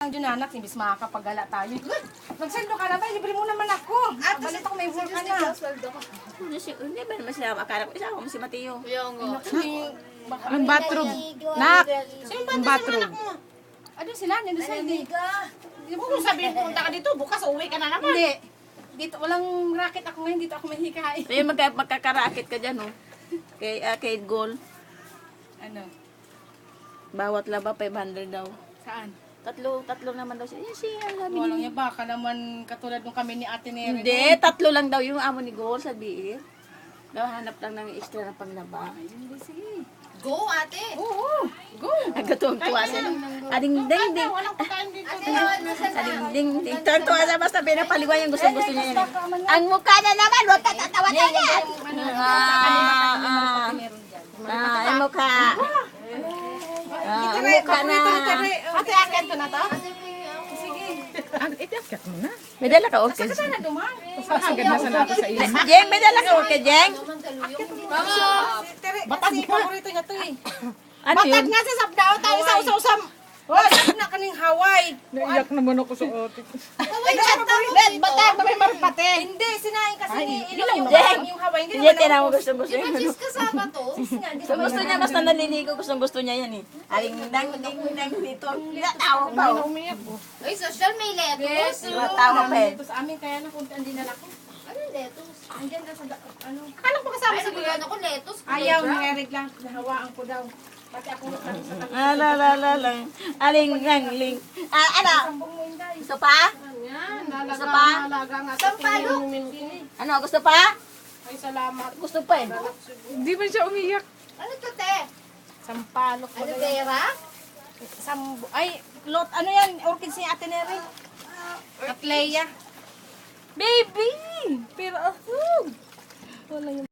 Ang Junanak, imbis makakapagala tayo. Nagsendo ka na ba? Libre mo naman ako. Balit ako may work ka na. Hindi ba naman sila akala ko isa ako si Mateo. Ang bathroom. Nak! Ang bathroom. Ano sila? Nandun sa hindi. Di mo kung sabihin punta ka dito, bukas uwi ka na naman. Hindi. Dito, walang racket ako ngayon. Dito ako mahikain. Ayun, magkakarakit ka dyan, oh. Kay Gold. Ano? Bawat laba, 500 daw. Saan? Tatlo naman daw siya. Yan siya, sabi Walang niya. niya baka naman katulad nung kami ni Ate Neri. Hindi, 3 lang daw yung amo ni Gold, sabi eh. Daw, hanap lang ng extra na panglaba. Hindi, sige. Go, ate. Oo. Go. Nagkatuwang-tuwa sila. Ading-ding-ding. Walang pagkain dito. Ading-ding-ding. Tuwang-tuwa sa basta pinapaliwan yung gusto-gusto niya yan. Ang mukha na naman, huwag ka tatawa na yan. Ang mukha. Ang mukha na. Ate, akin ko na to? Itiakyat mo na. May dala ka orchid. Saan na duman? Agad na sa nato sa iyo. Jeng, may dala ka orchid, Jeng. Batag mo. Paborito niya to eh. Ano yun? Batag nga sa sabdao tayo sa usam. Hoy, na kaning Hawaii. Naiyak naman ako sa otik. Batag ba may marupate? Hindi, sinain kasi ni Ilong Jeng. yung Hawaii. Hindi Hindi, naman tinawa ako. gusto-gusto yun. Cheese kasama to. Gusto niya, basta naliligo, gusto niya yan eh. Aling-dang-ding-dang dito. Natawa pa oh. Ay, social may lettuce. Natawa pa eh. Ito sa amin, kaya na kung ang dinala ko. Ano lettuce? Andyan na sa, ano. Akala ko kasama sa gulan ako lettuce. Ayaw, nirerig lang. Nahawaan ko daw. Pati ako sa Lang. Aling-lang-ling. Ano? sambong mo yung guys. Gusto pa? Gusto pa? Sampalo. Ano, gusto pa? Ay, salamat. Gusto pa eh. Hindi ba siya umiyak? Ano to, te? Sampalok ko Ano, na yan. Vera? Ay, lot, ano yan? Orchid si Ate Neri. At Leia. Baby! Pero, wala yung